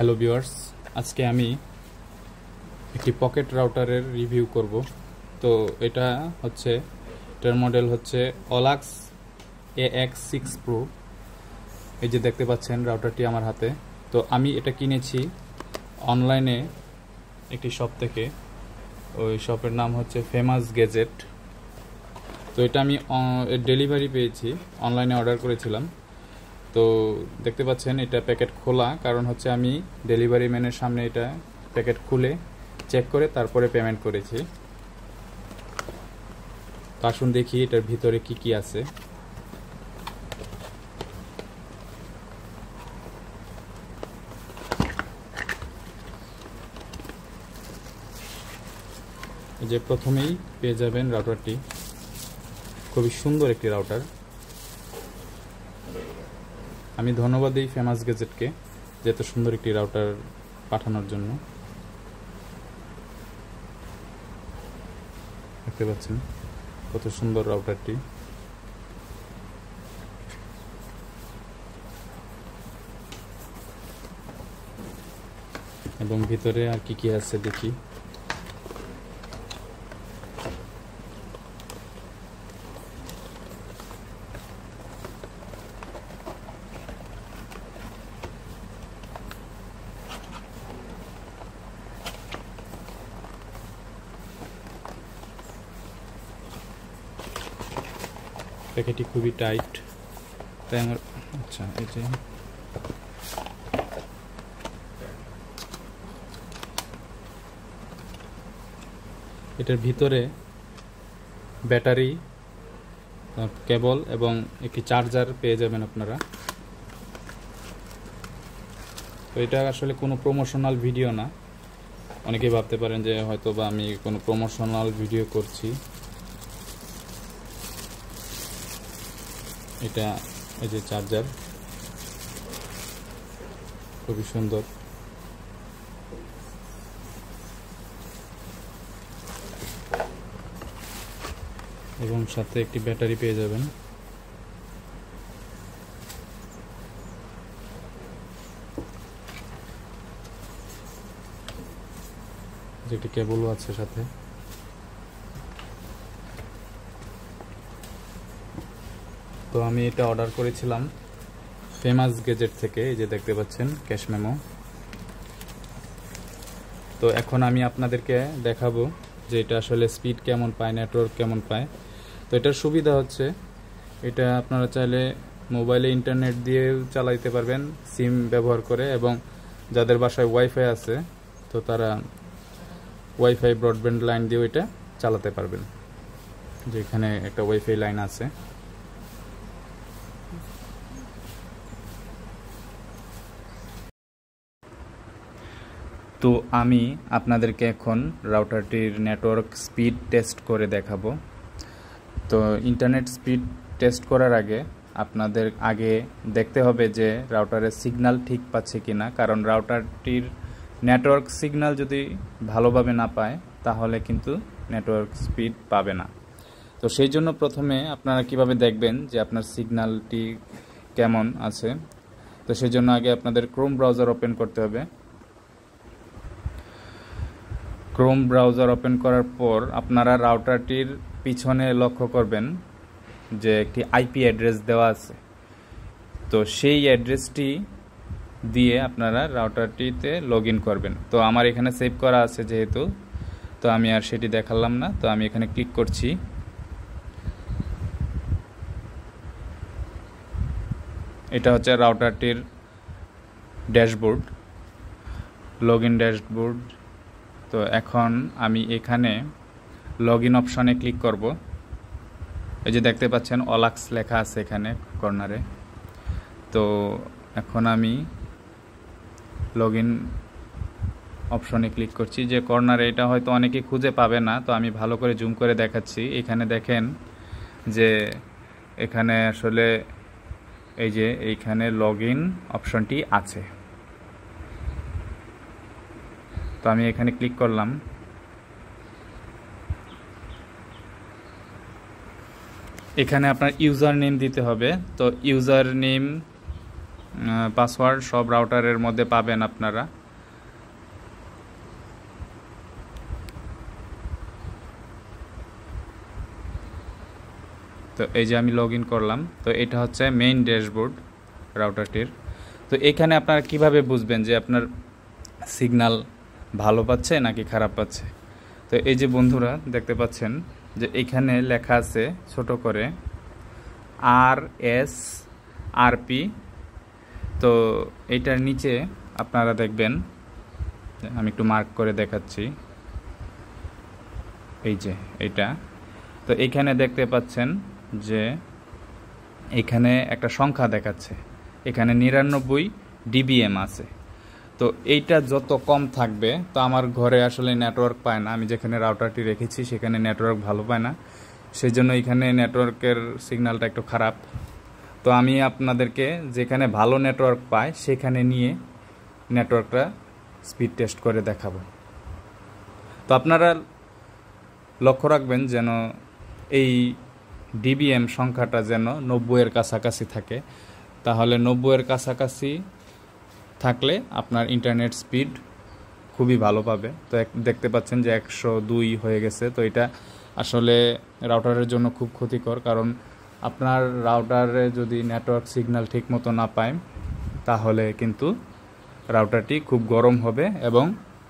Hello viewers, আজকে আমি একটি পকেট রাউটারের রিভিউ করব। তো এটার মডেল হচ্ছে অলাক্স AX6 Pro। এই যে দেখতে পাচ্ছেন রাউটারটি আমার হাতে। তো আমি এটা কিনেছি অনলাইনে একটি শপ থেকে। ওই শপের নাম হচ্ছে ফেমাস গ্যাজেট। তো এটা আমি ডেলিভারি পেয়েছি, অনলাইনে অর্ডার করেছিলাম। তো দেখতে পাচ্ছেন এটা প্যাকেট খোলা, কারণ হচ্ছে আমি ডেলিভারি ম্যানের সামনে এটা প্যাকেট খুলে চেক করে তারপরে পেমেন্ট করেছি। তো আসুন দেখি এটার ভিতরে কি কি আছে। এই যে প্রথমেই পেয়ে যাবেন রাউটারটি, খুবই সুন্দর একটি রাউটার। আমি ধন্যবাদ দিই ফেমাস গ্যাজেটকে যে এত সুন্দর একটি রাউটার পাঠানোর জন্য। দেখতে পাচ্ছেন কত সুন্দর রাউটারটি। এবং ভিতরে আর কি কি আছে দেখি। প্যাকেটটি খুবই টাইট, তাই আমার এই যে এটার ভিতরে ব্যাটারি, কেবল এবং একটি চার্জার পেয়ে যাবেন আপনারা। তো এটা আসলে কোনো প্রমোশনাল ভিডিও না। অনেকেই ভাবতে পারেন যে হয়তো বা আমি কোনো প্রমোশনাল ভিডিও করছি। এটা এই যে চার্জার, খুবই সুন্দর। এবং সাথে একটি ব্যাটারি পেয়ে যাবেন। যেটি কেবলও আছে সাথে। তো আমি এটা অর্ডার করেছিলাম ফেমাস গ্যাজেট থেকে। এই যে দেখতে পাচ্ছেন ক্যাশ মেমো। তো এখন আমি আপনাদেরকে দেখাবো যে এটা আসলে স্পিড কেমন পায়, নেটওয়ার্ক কেমন পায়। তো এটার সুবিধা হচ্ছে এটা আপনারা চাইলে মোবাইলে ইন্টারনেট দিয়েও চালাইতে পারবেন সিম ব্যবহার করে, এবং যাদের বাসায় ওয়াইফাই আছে তো তারা ওয়াইফাই ব্রডব্যান্ড লাইন দিয়েও এটা চালাতে পারবেন। যেখানে একটা ওয়াইফাই লাইন আছে। তো আমি আপনাদেরকে এখন রাউটারটির নেটওয়ার্ক স্পিড টেস্ট করে দেখাবো। তো ইন্টারনেট স্পিড টেস্ট করার আগে আপনাদের দেখতে হবে যে রাউটারের সিগন্যাল ঠিক পাচ্ছে কিনা, কারণ রাউটারটির নেটওয়ার্ক সিগন্যাল যদি ভালোভাবে না পায় তাহলে কিন্তু নেটওয়ার্ক স্পিড পাবে না। তো সেই জন্য প্রথমে আপনারা কিভাবে দেখবেন যে আপনার সিগন্যালটি কেমন আছে। তো সেই জন্য আগে আপনাদের ক্রোম ব্রাউজার ওপেন করতে হবে। ক্রোম ব্রাউজার ওপেন করার পর আপনারা রাউটারটির পিছনে লক্ষ্য করবেন যে একটি আইপি অ্যাড্রেস দেওয়া আছে। তো সেই অ্যাড্রেসটি দিয়ে আপনারা রাউটারটিতে লগ ইন করবেন। তো আমার এখানে সেভ করা আছে যেহেতু, তো আমি আর সেটি দেখালাম না। তো আমি এখানে ক্লিক করছি। এটা হচ্ছে রাউটারটির ড্যাশবোর্ড, লগ ইন ড্যাশবোর্ড। তো এখন আমি এখানে লগ ইন অপশানে ক্লিক করব। এই যে দেখতে পাচ্ছেন অলাক্স লেখা আছে এখানে কর্নারে। তো এখন আমি লগ ইন অপশনে ক্লিক করছি। যে কর্নারে এটা হয়তো অনেকে খুঁজে পাবে না, তো আমি ভালো করে জুম করে দেখাচ্ছি। এখানে দেখেন যে এখানে আসলে এই যে এইখানে লগ ইন অপশনটি আছে। তো আমি এখানে ক্লিক করলাম। এখানে আপনার ইউজার নেম দিতে হবে। তো ইউজার নেম পাসওয়ার্ড সব রাউটারের মধ্যে পাবেন আপনারা। তো এই যে আমি লগ ইন করলাম, তো এটা হচ্ছে মেইন ড্যাশবোর্ড রাউটারটির। তো এখানে আপনারা কিভাবে বুঝবেন যে আপনার সিগন্যাল ভালো পাচ্ছে নাকি খারাপ পাচ্ছে? তো এই যে বন্ধুরা দেখতে পাচ্ছেন যে এখানে লেখা আছে ছোট করে RSRP। তো এইটার নিচে আপনারা দেখবেন, আমি একটু মার্ক করে দেখাচ্ছি, এই যে এইটা। তো এইখানে দেখতে পাচ্ছেন যে এখানে একটা সংখ্যা দেখাচ্ছে, এখানে 99 dBm আছে। তো এইটা যত কম থাকবে, তো আমার ঘরে আসলে নেটওয়ার্ক পায় না, আমি যেখানে রাউটারটি রেখেছি সেখানে নেটওয়ার্ক ভালো পায় না, সেই জন্য এখানে নেটওয়ার্কের সিগন্যালটা একটু খারাপ। তো আমি আপনাদেরকে যেখানে ভালো নেটওয়ার্ক পায় সেখানে নিয়ে নেটওয়ার্কটা স্পিড টেস্ট করে দেখাবো। তো আপনারা লক্ষ্য রাখবেন যেন এই ডিবিএম সংখ্যাটা যেন 90-এর কাছাকাছি থাকে, তাহলে 90-এর কাছাকাছি থাকলে আপনার ইন্টারনেট স্পিড খুবই ভালো পাবে। তো দেখতে পাচ্ছেন যে 102 হয়ে গেছে। তো এটা আসলে রাউটারের জন্য খুব ক্ষতিকর, কারণ আপনার রাউটারে যদি নেটওয়ার্ক সিগন্যাল ঠিক মতো না পায় তাহলে কিন্তু রাউটারটি খুব গরম হবে এবং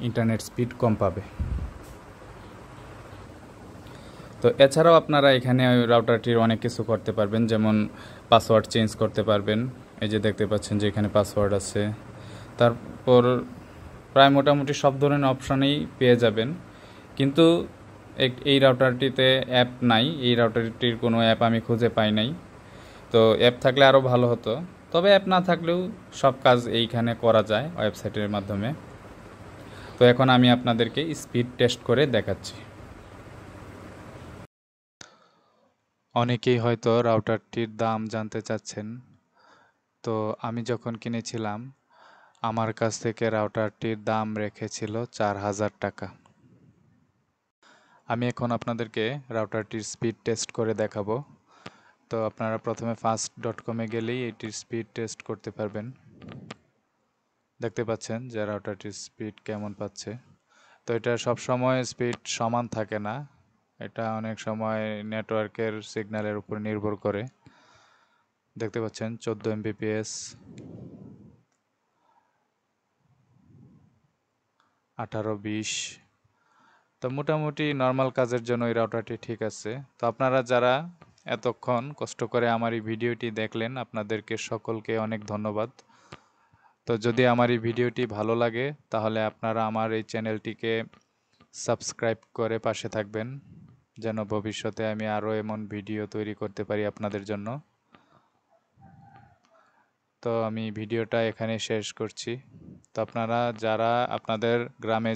ইন্টারনেট স্পিড কম পাবে। তো এছাড়াও আপনারা এখানে রাউটারটির অনেক কিছু করতে পারবেন, যেমন পাসওয়ার্ড চেঞ্জ করতে পারবেন। এই যে দেখতে পাচ্ছেন যে এখানে পাসওয়ার্ড আছে, তারপর প্রায় মোটামুটি সব ধরনের অপশানেই পেয়ে যাবেন। কিন্তু এই রাউটারটিতে অ্যাপ নাই, এই রাউটারটির কোনো অ্যাপ আমি খুঁজে পাই নাই। তো অ্যাপ থাকলে আরও ভালো হতো, তবে অ্যাপ না থাকলেও সব কাজ এইখানে করা যায় ওয়েবসাইটের মাধ্যমে। তো এখন আমি আপনাদেরকে স্পিড টেস্ট করে দেখাচ্ছি। অনেকেই হয়তো রাউটারটির দাম জানতে চাচ্ছেন। তো আমি যখন কিনেছিলাম আমার কাছ থেকে রাউটারটির দাম রেখেছিল 4000 টাকা। আমি এখন আপনাদেরকে রাউটারটির স্পিড টেস্ট করে দেখাবো। তো আপনারা প্রথমে fast.com-এ গেলেই এটির স্পিড টেস্ট করতে পারবেন। দেখতে পাচ্ছেন যে রাউটারটির স্পিড কেমন পাচ্ছে। তো এটা সব সময় স্পিড সমান থাকে না, এটা অনেক সময় নেটওয়ার্কের সিগন্যালের উপর নির্ভর করে। দেখতে পাচ্ছেন 14 Mbps, 18-20। তো মোটামুটি নর্মাল কাজের জন্য এই রাউটারটি ঠিক আছে। তো আপনারা যারা এতক্ষণ কষ্ট করে আমার এই ভিডিওটি দেখলেন, আপনাদেরকে সকলকে অনেক ধন্যবাদ। তো যদি আমার এই ভিডিওটি ভালো লাগে তাহলে আপনারা আমার এই চ্যানেলটিকে সাবস্ক্রাইব করে পাশে থাকবেন, যেন ভবিষ্যতে আমি আরও এমন ভিডিও তৈরি করতে পারি আপনাদের জন্য। তো আমি ভিডিওটা এখানে শেষ করছি। তো আপনারা যারা আপনাদের গ্রামে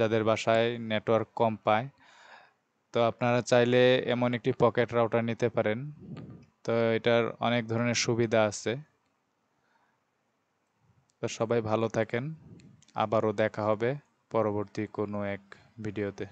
যাদের বাসায় নেটওয়ার্ক কম পায়, তো আপনারা চাইলে এমন একটি পকেট রাউটার নিতে পারেন। তো এটার অনেক ধরনের সুবিধা আছে। তো সবাই ভালো থাকেন, আবারও দেখা হবে পরবর্তী কোনো এক ভিডিওতে।